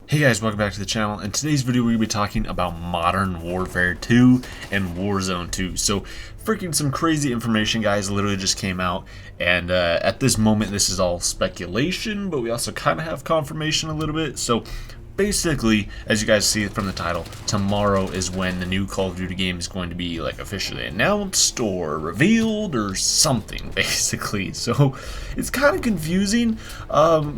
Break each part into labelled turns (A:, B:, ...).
A: Hey guys, welcome back to the channel. In today's video, we're going to be talking about Modern Warfare 2 and Warzone 2. So, freaking some crazy information, guys, literally just came out. And at this moment, this is all speculation, but we also kind of have confirmation a little bit. So, basically, as you guys see from the title, tomorrow is when the new Call of Duty game is going to be like officially announced or revealed or something, basically. So it's kind of confusing.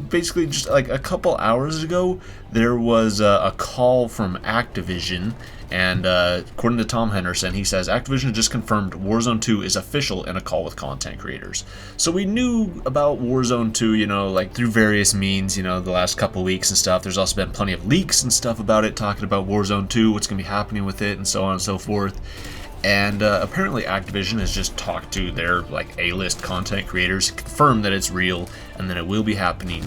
A: Basically, just like a couple hours ago, there was a call from Activision, and according to Tom Henderson, he says Activision just confirmed Warzone 2 is official in a call with content creators. So we knew about Warzone 2, you know, like through various means, you know, the last couple weeks and stuff. There's also been plenty of leaks and stuff about it, talking about Warzone 2, what's going to be happening with it, and so on and so forth. And apparently Activision has just talked to their like A-list content creators, confirmed that it's real and that it will be happening.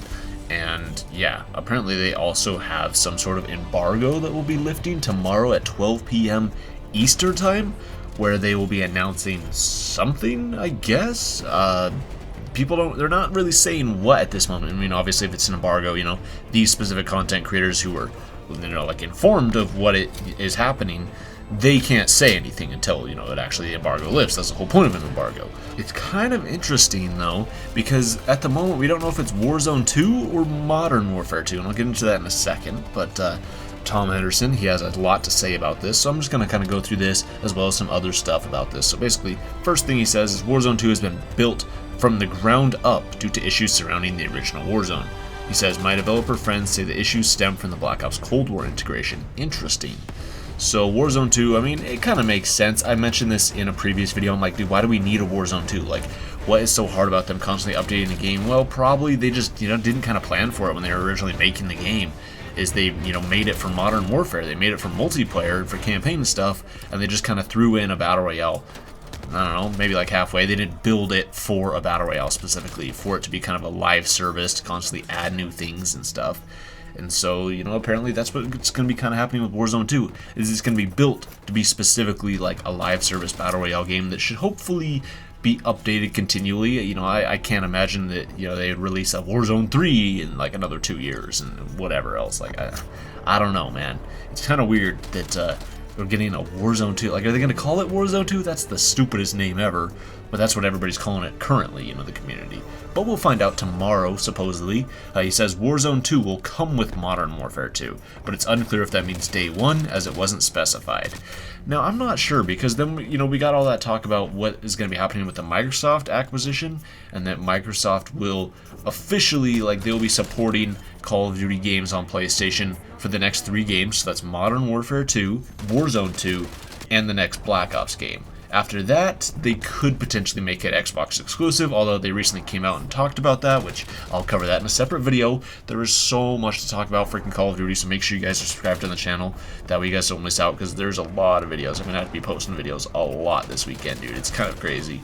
A: And yeah, apparently they also have some sort of embargo that will be lifting tomorrow at 12 p.m. Eastern time, where they will be announcing something, I guess. They're not really saying what at this moment. I mean, obviously if it's an embargo, you know, these specific content creators who are, you know, like informed of what it is happening, they can't say anything until, you know, it actually the embargo lifts. That's the whole point of an embargo. It's kind of interesting though, because at the moment we don't know if it's Warzone 2 or Modern Warfare 2, and I'll get into that in a second. But Tom Henderson, he has a lot to say about this, so I'm just going to kind of go through this as well as some other stuff about this. So basically, first thing he says is Warzone 2 has been built from the ground up due to issues surrounding the original Warzone. He says, my developer friends say the issues stem from the Black Ops Cold War integration. Interesting. So Warzone 2, I mean, it kind of makes sense. I mentioned this in a previous video. I'm like, dude, why do we need a Warzone 2? Like, what is so hard about them constantly updating the game? Well, probably they just, you know, didn't kind of plan for it when they were originally making the game. Is they, you know, made it for Modern Warfare. They made it for multiplayer and for campaign and stuff, and they just kind of threw in a Battle Royale. I don't know, maybe like halfway. They didn't build it for a Battle Royale specifically, for it to be kind of a live service to constantly add new things and stuff. And so, you know, apparently that's what's going to be kind of happening with Warzone 2, is it's going to be built to be specifically like a live service Battle Royale game that should hopefully be updated continually. You know, I can't imagine that, you know, they'd release a Warzone 3 in like another 2 years and whatever else. Like, I don't know, man. It's kind of weird that we're getting a Warzone 2. Like, are they going to call it Warzone 2? That's the stupidest name ever. But that's what everybody's calling it currently, you know, the community. But we'll find out tomorrow, supposedly. He says Warzone 2 will come with Modern Warfare 2, but it's unclear if that means day one, as it wasn't specified. Now, I'm not sure, because then, you know, we got all that talk about what is going to be happening with the Microsoft acquisition, and that Microsoft will officially, like, they'll be supporting Call of Duty games on PlayStation for the next 3 games. So that's Modern Warfare 2, Warzone 2, and the next Black Ops game. After that, they could potentially make it Xbox exclusive, although they recently came out and talked about that, which I'll cover that in a separate video. There is so much to talk about freaking Call of Duty, so make sure you guys are subscribed to the channel. That way you guys don't miss out, because there's a lot of videos. I'm going to have to be posting videos a lot this weekend, dude. It's kind of crazy.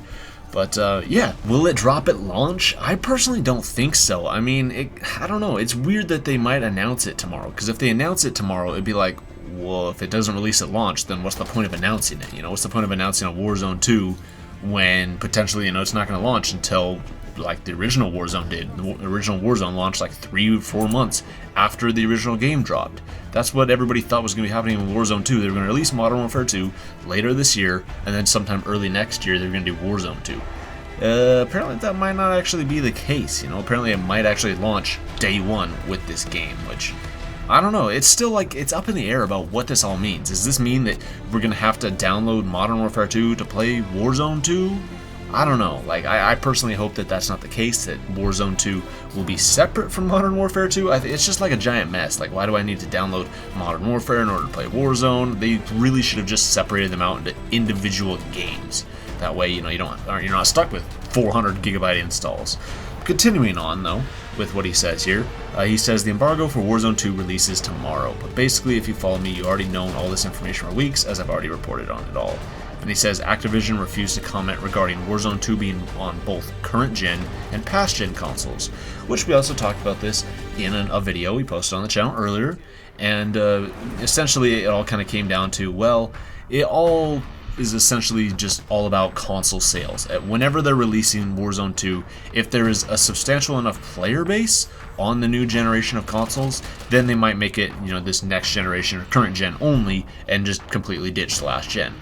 A: But, yeah, will it drop at launch? I personally don't think so. I mean, I don't know. It's weird that they might announce it tomorrow, because if they announce it tomorrow, it'd be like, well, if it doesn't release at launch, then what's the point of announcing it? You know, what's the point of announcing a Warzone 2 when potentially, you know, it's not going to launch until like the original Warzone did. The original Warzone launched like 3 or 4 months after the original game dropped. That's what everybody thought was going to be happening with Warzone 2. They were going to release Modern Warfare 2 later this year, and then sometime early next year, they're going to do Warzone 2. Apparently that might not actually be the case, you know. Apparently it might actually launch day one with this game, which, I don't know. It's still like, it's up in the air about what this all means. Does this mean that we're going to have to download Modern Warfare 2 to play Warzone 2? I don't know. Like, I personally hope that that's not the case, that Warzone 2 will be separate from Modern Warfare 2. It's just like a giant mess. Like, why do I need to download Modern Warfare in order to play Warzone? They really should have just separated them out into individual games. That way, you know, you're not stuck with 400 gigabyte installs. Continuing on, though, with what he says here, he says the embargo for Warzone 2 releases tomorrow. But basically, if you follow me, you already known all this information for weeks, as I've already reported on it all. And he says Activision refused to comment regarding Warzone 2 being on both current gen and past gen consoles, which we also talked about this in a video we posted on the channel earlier. And essentially, it all kind of came down to, well, it all is essentially just all about console sales. Whenever they're releasing Warzone 2, if there is a substantial enough player base on the new generation of consoles, then they might make it, this next generation or current gen only and just completely ditch last gen.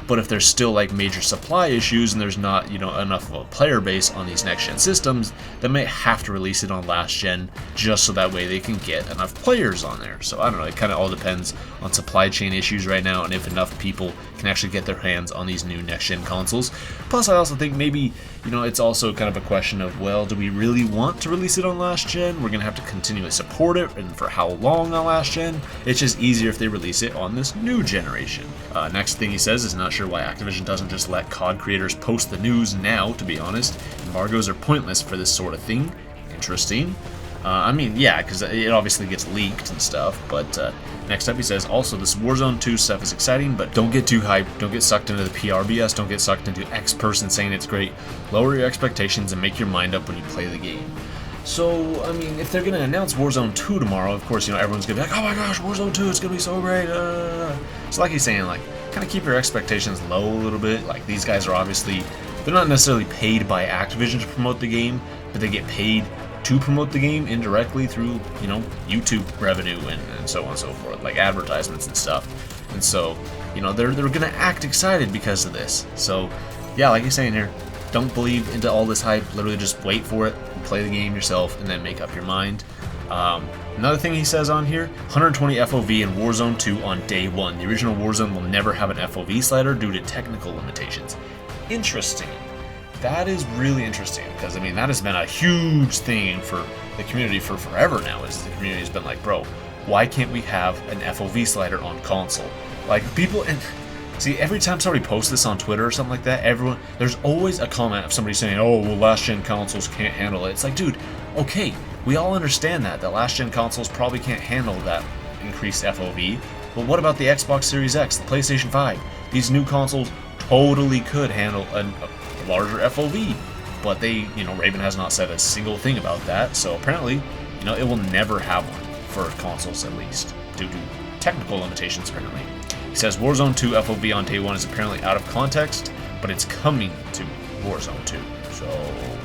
A: But if there's still like major supply issues and there's not, enough of a player base on these next gen systems, they may have to release it on last gen just so that way they can get enough players on there. So I don't know, it kind of all depends on supply chain issues right now and if enough people can actually get their hands on these new next gen consoles. Plus I also think maybe, it's also kind of a question of, well, do we really want to release it on last gen? We're gonna have to continually support it, and for how long on last gen? It's just easier if they release it on this new generation. Next thing he says is not sure why Activision doesn't just let COD creators post the news now, to be honest. Embargoes are pointless for this sort of thing. Interesting. Yeah, because it obviously gets leaked and stuff, but next up he says, also this Warzone 2 stuff is exciting, but don't get too hyped, don't get sucked into the PR BS, don't get sucked into X person saying it's great. Lower your expectations and make your mind up when you play the game. So, if they're going to announce Warzone 2 tomorrow, of course, everyone's going to be like, oh my gosh, Warzone 2, it's going to be so great. So like he's saying, like, kind of keep your expectations low a little bit. Like, these guys are obviously, they're not necessarily paid by Activision to promote the game, but they get paid to promote the game indirectly through, YouTube revenue and so on and so forth, like advertisements and stuff. And so, they're going to act excited because of this. So, yeah, like he's saying here, don't believe into all this hype. Literally just wait for it, play the game yourself, and then make up your mind. Another thing he says on here, 120 FOV in Warzone 2 on day one. The original Warzone will never have an FOV slider due to technical limitations. Interesting. That is really interesting, because that has been a huge thing for the community for forever now, is the community has been like, bro, why can't we have an FOV slider on console? Like, people, and see, every time somebody posts this on Twitter or something like that, there's always a comment of somebody saying, oh, well, last-gen consoles can't handle it. It's like, dude, okay, we all understand that last-gen consoles probably can't handle that increased FOV, but what about the Xbox Series X, the PlayStation 5? These new consoles totally could handle a larger FOV, but Raven has not said a single thing about that, so apparently, it will never have one for consoles, at least, due to technical limitations, apparently. He says Warzone 2 FOV on day one is apparently out of context, but it's coming to Warzone 2. So,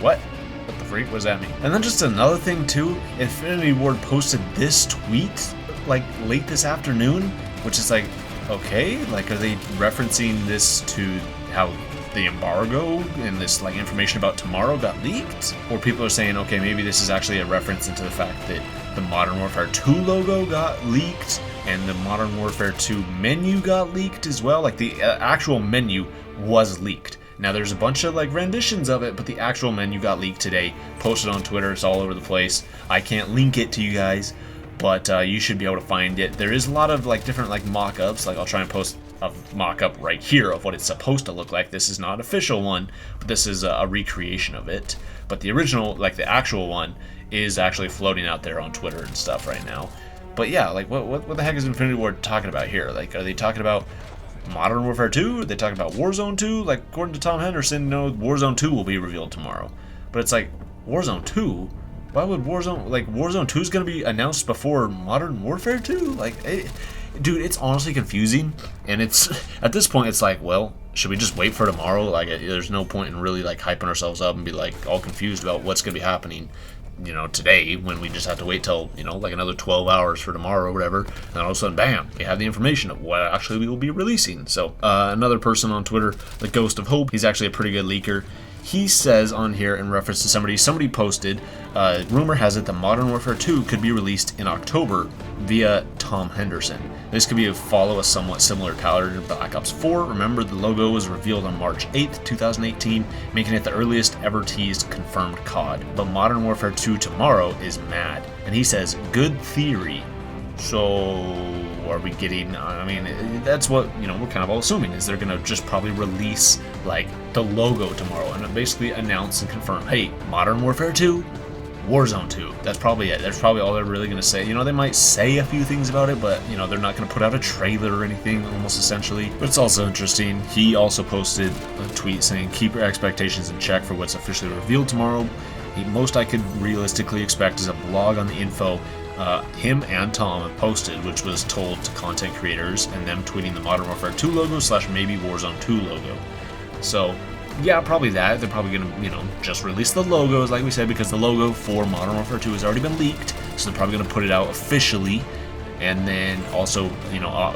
A: what? What the freak? What does that mean? And then just another thing, too, Infinity Ward posted this tweet, like, late this afternoon, which is like, okay, like, are they referencing this to how the embargo and this like information about tomorrow got leaked? Or people are saying, okay, maybe this is actually a reference into the fact that the Modern Warfare 2 logo got leaked and the Modern Warfare 2 menu got leaked as well. Like, the actual menu was leaked. Now, there's a bunch of like renditions of it, but the actual menu got leaked today, posted on Twitter. It's all over the place. I can't link it to you guys, but you should be able to find it. There is a lot of like different like mock-ups. Like, I'll try and post a mock-up right here of what it's supposed to look like. This is not an official one, but this is a recreation of it. But the original, like the actual one, is actually floating out there on Twitter and stuff right now. But yeah, like what the heck is Infinity Ward talking about here? Like, are they talking about Modern Warfare 2? Are they talking about Warzone 2? Like, according to Tom Henderson, Warzone 2 will be revealed tomorrow. But it's like, Warzone 2? Why would Warzone 2 is going to be announced before Modern Warfare 2? Like, dude, it's honestly confusing, and it's, at this point, it's like, well, should we just wait for tomorrow? Like, there's no point in really, like, hyping ourselves up and be, like, all confused about what's going to be happening, today, when we just have to wait till, like another 12 hours for tomorrow or whatever, and all of a sudden, bam, we have the information of what actually we will be releasing. So, another person on Twitter, the Ghost of Hope, he's actually a pretty good leaker. He says on here, in reference to somebody posted, rumor has it that Modern Warfare 2 could be released in October via Tom Henderson. This could follow a somewhat similar pattern to Black Ops 4. Remember, the logo was revealed on March 8th, 2018, making it the earliest ever teased confirmed COD. But Modern Warfare 2 tomorrow is mad. And he says, good theory. So, are we getting, that's what, we're kind of all assuming, is they're going to just probably release, like, the logo tomorrow and basically announce and confirm, hey, Modern Warfare 2, Warzone 2. That's probably it. That's probably all they're really going to say. They might say a few things about it, but, they're not going to put out a trailer or anything, almost essentially. But it's also interesting. He also posted a tweet saying, keep your expectations in check for what's officially revealed tomorrow. The most I could realistically expect is a blog on the info him and Tom have posted, which was told to content creators and them tweeting the Modern Warfare 2 logo / maybe Warzone 2 logo. So yeah, probably that. They're probably gonna, just release the logos, like we said, because the logo for Modern Warfare 2 has already been leaked. So they're probably gonna put it out officially, and then also,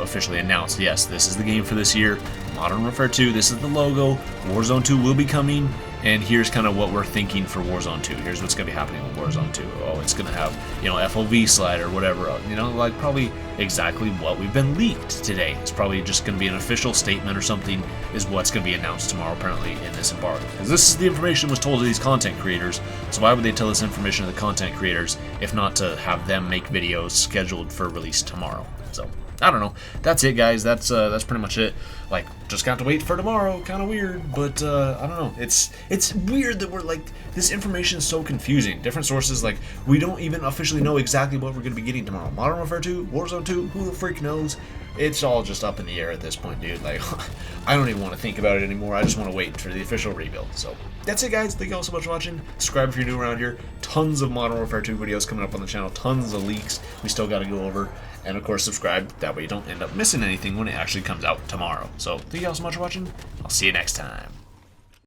A: officially announce, yes, this is the game for this year. Modern Warfare 2, this is the logo. Warzone 2 will be coming, and here's kind of what we're thinking for Warzone 2. Here's what's going to be happening with Warzone 2. Oh, it's going to have, FOV slide or whatever, like probably exactly what we've been leaked today. It's probably just going to be an official statement or something is what's going to be announced tomorrow, apparently, in this embargo. Because this is the information was told to these content creators, so why would they tell this information to the content creators if not to have them make videos scheduled for release tomorrow? So I don't know. That's it, guys. That's pretty much it. Like, just got to wait for tomorrow. Kind of weird, but I don't know. It's weird that we're like, this information is so confusing. Different sources, like, we don't even officially know exactly what we're going to be getting tomorrow. Modern Warfare 2, Warzone 2, who the freak knows? It's all just up in the air at this point, dude. Like, I don't even want to think about it anymore. I just want to wait for the official rebuild. So that's it, guys. Thank you all so much for watching. Subscribe if you're new around here. Tons of Modern Warfare 2 videos coming up on the channel. Tons of leaks we still got to go over. And of course, subscribe. That way you don't end up missing anything when it actually comes out tomorrow. So thank you all so much for watching. I'll see you next time.